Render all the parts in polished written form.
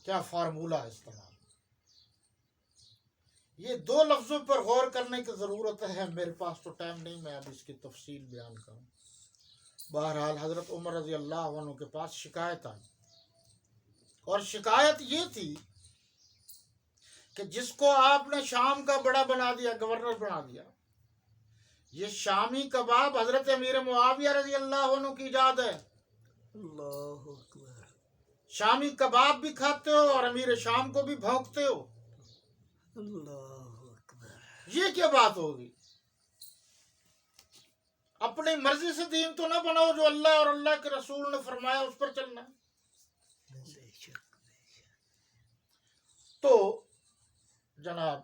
کیا فارمولہ استعمال. یہ دو لفظوں پر غور کرنے کی ضرورت ہے. میرے پاس تو ٹائم نہیں میں اب اس کی تفصیل بیان کروں. بہرحال حضرت عمر رضی اللہ عنہ کے پاس شکایت آئی، اور شکایت یہ تھی کہ جس کو آپ نے شام کا بڑا بنا دیا، گورنر بنا دیا، یہ شامی کباب حضرت امیر معاویہ رضی اللہ عنہ کی ایجاد ہے. اللہ اکبر. شامی کباب بھی کھاتے ہو اور امیر شام کو بھی بھونکتے ہو. اللہ اکبر. یہ کیا بات ہوگی؟ اپنی مرضی سے دین تو نہ بناؤ، جو اللہ اور اللہ کے رسول نے فرمایا اس پر چلنا. بے شک. تو جناب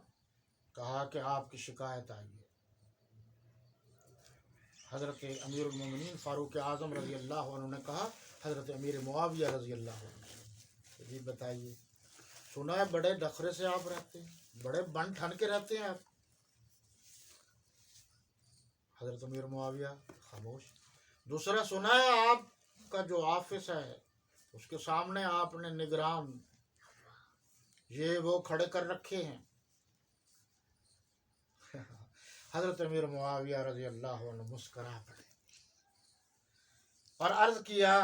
کہا کہ آپ کی شکایت آئی ہے. حضرت امیر المومنین فاروق اعظم رضی اللہ عنہ نے کہا حضرت امیر معاویہ رضی اللہ عنہ سے، جی بتائیے، سنا ہے بڑے ڈخرے سے آپ رہتے ہیں، بڑے بن ٹھن کے رہتے ہیں آپ. حضرت امیر معاویہ خاموش. دوسرا، سنا ہے آپ کا جو آفس ہے اس کے سامنے آپ نے نگران یہ وہ کھڑے کر رکھے ہیں. حضرت امیر معاویہ رضی اللہ عنہ مسکرا پڑے اور عرض کیا،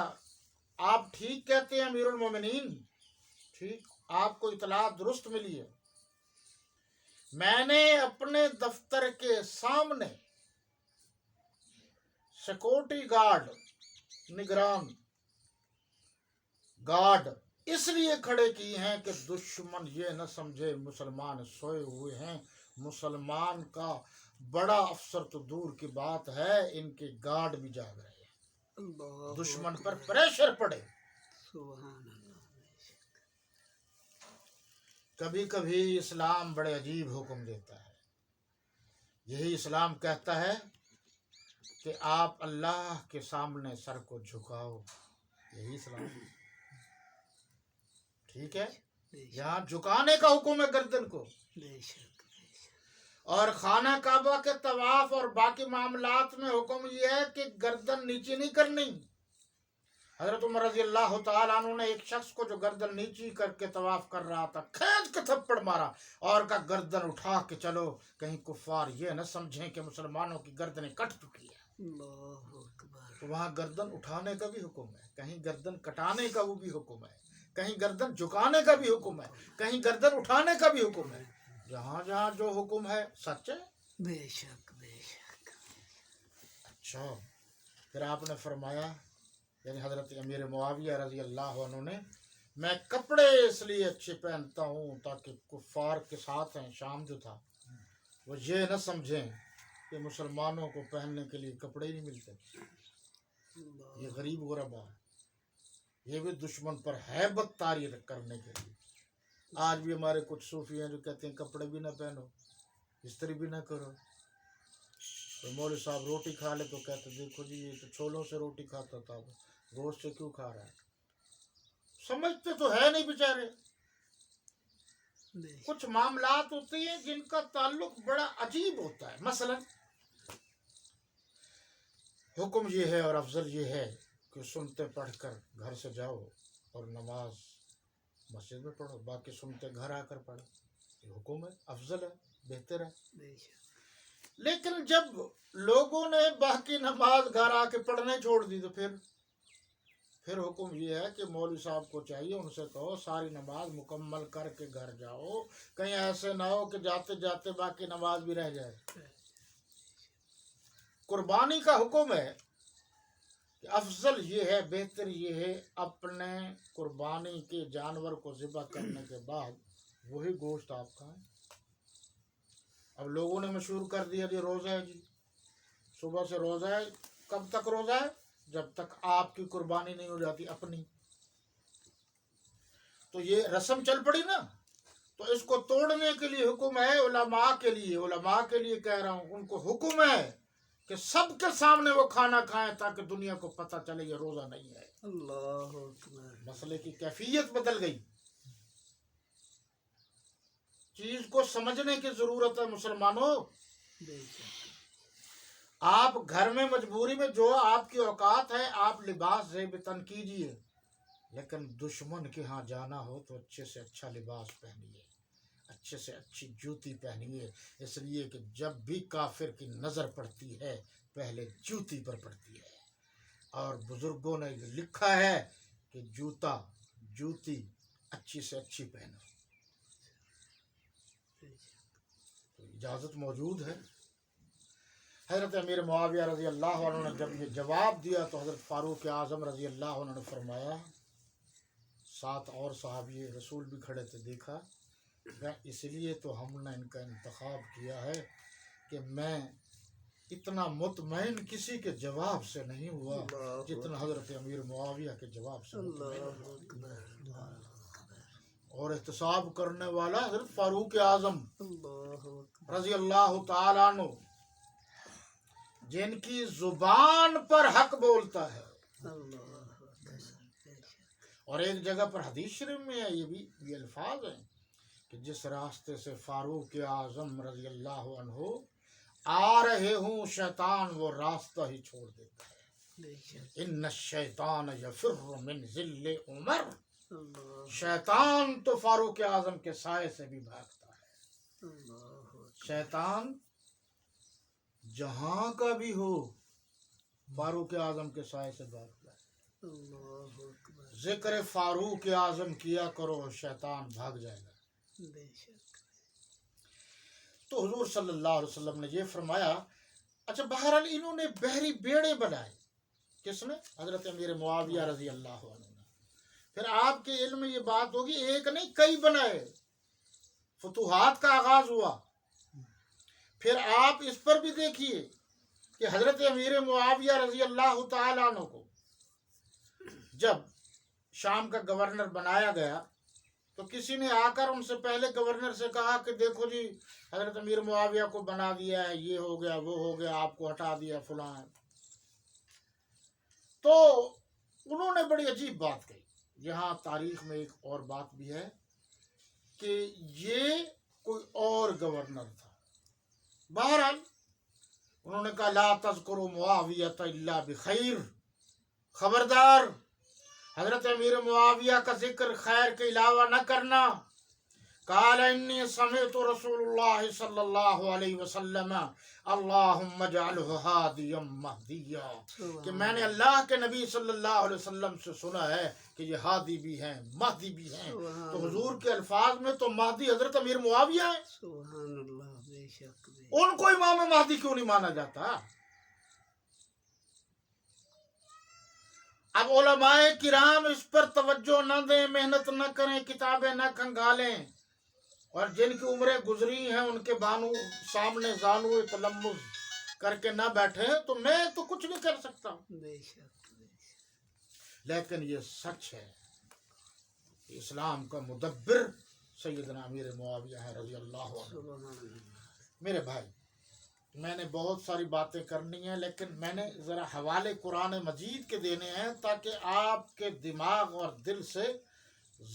آپ ٹھیک کہتے ہیں امیر المومنین، ٹھیک، آپ کو اطلاع درست ملی ہے. میں نے اپنے دفتر کے سامنے سیکورٹی گارڈ، نگران گارڈ اس لیے کھڑے کی ہیں کہ دشمن یہ نہ سمجھے مسلمان سوئے ہوئے ہیں. مسلمان کا بڑا افسر تو دور کی بات ہے، ان کے گارڈ بھی جاگ رہے ہیں. اللہ دشمن پر اکبر. پریشر پڑے. سبحان اللہ. کبھی کبھی اسلام بڑے عجیب حکم دیتا ہے. یہی اسلام کہتا ہے کہ آپ اللہ کے سامنے سر کو جھکاؤ. یہی اسلام ٹھیک ہے. بے شک. یہاں جھکانے کا حکم ہے گردن کو، بے شک. اور خانہ کعبہ کے طواف اور باقی معاملات میں حکم یہ ہے کہ گردن نیچی نہیں کرنی. حضرت عمر رضی اللہ تعالیٰ عنہ نے ایک شخص کو جو گردن نیچی کر کے طواف کر رہا تھا کھینچ کے تھپڑ مارا اور کہا گردن اٹھا کے چلو، کہیں کفار یہ نہ سمجھیں کہ مسلمانوں کی گردنیں کٹ چکی ہیں. اللہ اکبر. تو وہاں گردن اٹھانے کا بھی حکم ہے، کہیں گردن کٹانے کا وہ بھی حکم ہے، کہیں گردن جھکانے کا بھی حکم ہے، کہیں گردن اٹھانے کا بھی حکم ہے. جہاں جہاں جو حکم ہے سچ ہے. بے شک. بے شک. اچھا، پھر آپ نے فرمایا، یعنی حضرت امیر معاویہ رضی اللہ عنہ نے، میں کپڑے اس لیے اچھے پہنتا ہوں تاکہ کفار کے ساتھ ہیں شام جو تھا وہ یہ نہ سمجھیں کہ مسلمانوں کو پہننے کے لیے کپڑے ہی نہیں ملتے. یہ غریب غربا ہے، یہ بھی دشمن پر ہیبت طاری کرنے کے لیے. آج بھی ہمارے کچھ صوفی ہیں جو کہتے ہیں کپڑے بھی نہ پہنو، استری بھی نہ کرو. تو مولوی صاحب روٹی کھا لے تو کہتے دیکھو جی یہ تو چھولوں سے روٹی کھاتا تھا، گوشت سے کیوں کھا رہا ہے. سمجھتے تو ہے نہیں بیچارے. بے شک. کچھ معاملات ہوتے ہیں جن کا تعلق بڑا عجیب ہوتا ہے. مثلا حکم یہ ہے اور افضل یہ ہے کہ سنتے پڑھ کر گھر سے جاؤ اور نماز مسجد میں پڑھو، باقی سنتے گھر آ کر پڑھو. یہ حکم ہے، افضل ہے، بہتر ہے. بے شک. لیکن جب لوگوں نے باقی نماز گھر آ کے پڑھنے چھوڑ دی تو پھر حکم یہ ہے کہ مولوی صاحب کو چاہیے ان سے کہو ساری نماز مکمل کر کے گھر جاؤ، کہیں ایسے نہ ہو کہ جاتے جاتے باقی نماز بھی رہ جائے. قربانی کا حکم ہے کہ افضل یہ ہے، بہتر یہ ہے اپنے قربانی کے جانور کو ذبح کرنے کے بعد وہی گوشت آپ کھائیں. اب لوگوں نے مشہور کر دیا جی روزہ ہے، جی صبح سے روزہ ہے. کب تک روزہ ہے؟ جب تک آپ کی قربانی نہیں ہو جاتی اپنی. تو یہ رسم چل پڑی نا. تو اس کو توڑنے کے لیے حکم ہے علماء کے لیے کہہ رہا ہوں، ان کو حکم ہے کہ سب کے سامنے وہ کھانا کھائیں تاکہ دنیا کو پتہ چلے یہ روزہ نہیں ہے. اللہ اکبر. مسئلے کی کیفیت بدل گئی. چیز کو سمجھنے کی ضرورت ہے مسلمانوں. بے شک. آپ گھر میں مجبوری میں جو آپ کی اوقات ہے آپ لباس زیب تن کیجیے، لیکن دشمن کے ہاں جانا ہو تو اچھے سے اچھا لباس پہنیے، اچھے سے اچھی جوتی پہنیے، اس لیے کہ جب بھی کافر کی نظر پڑتی ہے پہلے جوتی پر پڑتی ہے، اور بزرگوں نے لکھا ہے کہ جوتی اچھی سے اچھی پہنو۔ تو اجازت موجود ہے۔ حضرت امیر معاویہ رضی اللہ عنہ نے جب یہ جواب دیا تو حضرت فاروق اعظم رضی اللہ عنہ نے فرمایا، ساتھ اور صحابی رسول بھی کھڑے تھے، دیکھا اس لیے تو ہم نے ان کا انتخاب کیا ہے کہ میں اتنا مطمئن کسی کے جواب سے نہیں ہوا جتنا حضرت امیر معاویہ کے جواب سے مطمئن ہوا۔ اور احتساب کرنے والا حضرت فاروق اعظم رضی اللہ تعالیٰ عنہ، جن کی زبان پر حق بولتا ہے۔ اور ایک جگہ پر حدیث شریف میں ہے، یہ الفاظ ہیں کہ جس راستے سے فاروق اعظم رضی اللہ عنہ آ رہے ہوں شیطان وہ راستہ ہی چھوڑ دیتا ہے۔ ان الشیطان یفر من ظل عمر، شیطان تو فاروق اعظم کے سائے سے بھی بھاگتا ہے۔ شیطان جہاں کا بھی ہو فاروق اعظم کے سائے سے بھاگتا ہے۔ ذکر فاروق اعظم کیا کرو شیطان بھاگ جائے گا۔ تو حضور صلی اللہ علیہ وسلم نے یہ فرمایا۔ اچھا بہرحال انہوں نے بحری بیڑے بنائے، کس نے؟ حضرت امیر معاویہ رضی اللہ عنہ نے۔ پھر آپ کے علم میں یہ بات ہوگی ایک نہیں کئی بنائے، فتوحات کا آغاز ہوا۔ پھر آپ اس پر بھی دیکھیے کہ حضرت امیر معاویہ رضی اللہ تعالیٰ عنہ کو جب شام کا گورنر بنایا گیا تو کسی نے آ کر ان سے پہلے گورنر سے کہا کہ دیکھو جی حضرت امیر معاویہ کو بنا دیا ہے، یہ ہو گیا وہ ہو گیا، آپ کو ہٹا دیا فلاں۔ تو انہوں نے بڑی عجیب بات کہی۔ یہاں تاریخ میں ایک اور بات بھی ہے کہ یہ کوئی اور گورنر تھا۔ بہرحال انہوں نے کہا لا تذکروا معاویہ الا بخیر، خبردار حضرت امیر معاویہ کا ذکر خیر کے علاوہ نہ کرنا۔ قال انی سمعت رسول اللہ صلی اللہ علیہ وسلم اللہم اجعلہ ہادیا مہدیا، کہ میں نے اللہ کے نبی صلی اللہ علیہ وسلم سے سنا ہے کہ یہ ہادی بھی ہیں مہدی بھی ہیں۔ تو حضور کے الفاظ میں تو مہدی حضرت امیر معاویہ ہیں، سبحان اللہ، بے شک ان کو امام مہدی کیوں نہیں مانا جاتا؟ اب علماء کرام اس پر توجہ نہ دیں، محنت نہ کریں، کتابیں نہ کھنگالیں، اور جن کی عمریں گزری ہیں ان کے بانو سامنے زانو تلمذ کر کے نہ بیٹھے تو میں تو کچھ نہیں کر سکتا ہوں۔ بے شک۔ لیکن یہ سچ ہے کہ اسلام کا مدبر سیدنا امیر معاویہ ہے رضی اللہ عنہ۔ میرے بھائی میں نے بہت ساری باتیں کرنی ہیں، لیکن میں نے ذرا حوالے قرآن مجید کے دینے ہیں تاکہ آپ کے دماغ اور دل سے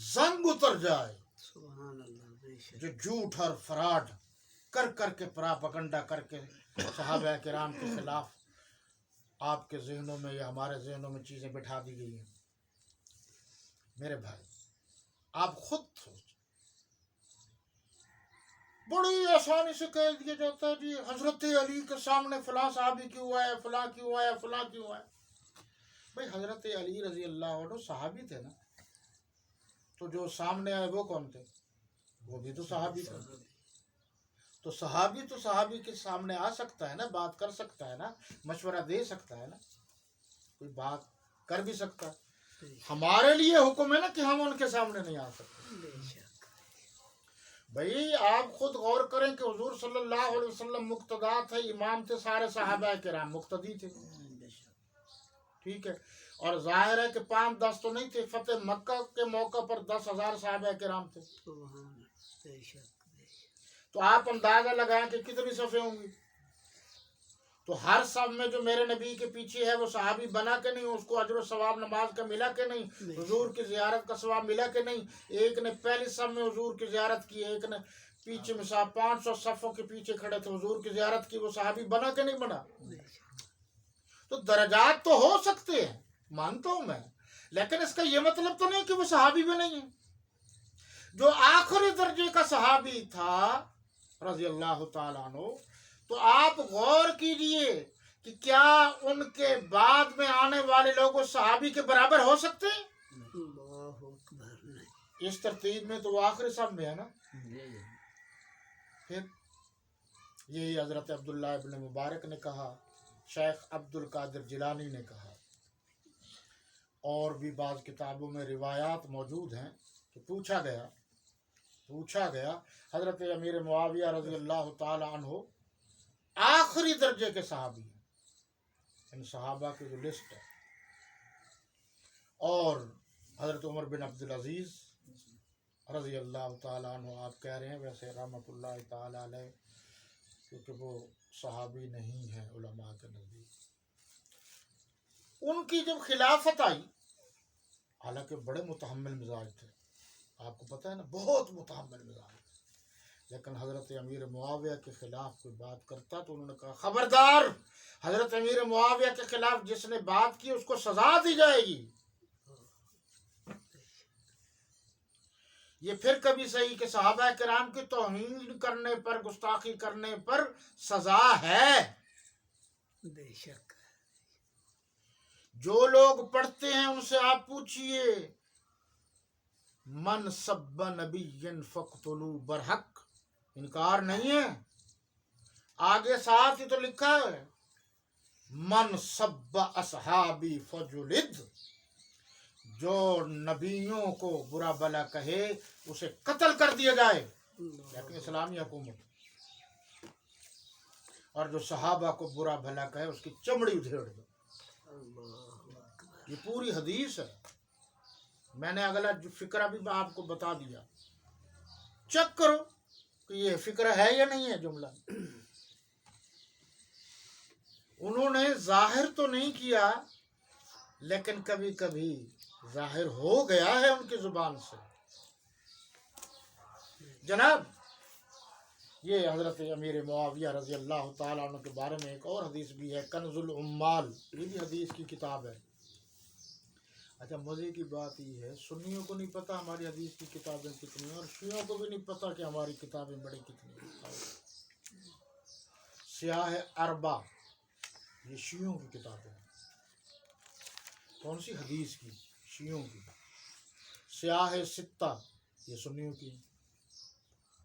زنگ اتر جائے۔ سبحان اللہ، بے شک۔ جو جھوٹ اور فراڈ کر کے پراپگنڈا کر کے صحابہ کرام کے خلاف آپ کے ذہنوں میں یا ہمارے ذہنوں میں چیزیں بٹھا دی گئی ہیں۔ میرے بھائی آپ خود سوچ، بڑی آسانی سے کہہ دیا جاتا ہے جی حضرت علی کے سامنے فلاں صحابی کیوں ہوا ہے، فلاں کیوں ہوا ہے، فلاں کیوں ہوا ہے۔ بھائی حضرت علی رضی اللہ عنہ صحابی تھے نا، تو جو سامنے آئے وہ کون تھے؟ وہ بھی تو صحابی تھے۔ تو صحابی کے سامنے آ سکتا ہے نا، بات کر سکتا ہے نا، مشورہ دے سکتا ہے نا، کوئی بات کر بھی سکتا ہے۔ ہمارے لیے حکم ہے نا کہ ہم ان کے سامنے نہیں آ سکتے۔ بے شک۔ بھئی آپ خود غور کریں کہ حضور صلی اللہ علیہ وسلم مقتدا تھے، امام تھے، سارے صحابہ کرام مقتدی تھے، ٹھیک ہے، اور ظاہر ہے کہ 5-10 تو نہیں تھے، فتح مکہ کے موقع پر 10,000 صحابہ کرام تھے۔ سبحان اللہ، بے شک۔ تو آپ اندازہ لگائیں کہ کتنی صفیں ہوں گی۔ تو ہر صف میں جو میرے نبی کے پیچھے ہے وہ صحابی بنا کے نہیں، اس کو اجر و ثواب نماز کا ملا کہ نہیں، حضور کی زیارت کا ثواب ملا کہ نہیں۔ ایک نے پہلی صف میں حضور کی زیارت کی، ایک نے پیچھے میں 500 صفوں کے پیچھے کھڑے تھے، حضور کی زیارت کی، وہ صحابی بنا کہ نہیں بنا؟ تو درجات تو ہو سکتے ہیں، مانتا ہوں میں، لیکن اس کا یہ مطلب تو نہیں کہ وہ صحابی بھی نہیں ہے. جو آخری درجے کا صحابی تھا رضی اللہ تعالیٰ عنہ، تو آپ غور کیجئے کہ کیا ان کے بعد میں آنے والے لوگ اس صحابی کے برابر ہو سکتے ہیں؟ اللہ اکبر نہیں. اس ترتیب میں تو وہ آخری صف میں ہے نا. پھر یہی حضرت عبداللہ ابن مبارک نے کہا، شیخ عبد القادر جیلانی نے کہا، اور بھی بعض کتابوں میں روایات موجود ہیں کہ پوچھا گیا حضرت امیر معاویہ رضی اللہ تعالی عنہ آخری درجے کے صحابی ہیں، ان صحابہ کی جو لسٹ ہے. اور حضرت عمر بن عبدالعزیز رضی اللہ تعالیٰ عنہ آپ کہہ رہے ہیں، ویسے رحمۃ اللہ تعالیٰ علیہ، کیونکہ وہ صحابی نہیں ہے علماء کے نزدیک. ان کی جب خلافت آئی، حالانکہ بڑے متحمل مزاج تھے، آپ کو پتہ ہے نا، بہت متحمل مزاج تھے، لیکن حضرت امیر معاویہ کے خلاف کوئی بات کرتا تو انہوں نے کہا خبردار، حضرت امیر معاویہ کے خلاف جس نے بات کی اس کو سزا دی جائے گی. یہ پھر کبھی صحیح کہ صحابہ کرام کی توہین کرنے پر، گستاخی کرنے پر سزا ہے. بے شک. جو لوگ پڑھتے ہیں ان سے آپ پوچھئے، من سب نبی فاقتلوا برحق، انکار نہیں ہے. آگے ساتھ ہی تو لکھا ہے من سب اصحابی فجلد، جو نبیوں کو برا بلا کہے اسے قتل کر دیا جائے. لیکن اسلامی حکومت، اور جو صحابہ کو برا بھلا کہے اس کی چمڑی ادھیڑ دو. یہ پوری حدیث ہے. میں نے اگلا جو فقرہ بھی آپ کو بتا دیا، چیک کرو کہ یہ فقرہ ہے یا نہیں ہے جملہ. انہوں نے ظاہر تو نہیں کیا، لیکن کبھی کبھی ظاہر ہو گیا ہے ان کی زبان سے. جناب یہ حضرت امیر معاویہ رضی اللہ تعالیٰ عنہ کے بارے میں ایک اور حدیث بھی ہے، کنز العمال، یہ بھی حدیث کی کتاب ہے. اچھا مزے کی بات یہ ہے، سنیوں کو نہیں پتہ ہماری حدیث کی کتابیں کتنی ہیں، اور شیعوں کو بھی نہیں پتہ کہ ہماری کتابیں بڑی کتنی ہیں. سیاہ اربع یہ شیعوں کی کتابیں ہیں. کون سی؟ حدیث کی، شیعوں کی. سیاہ ستہ یہ سنیوں کی.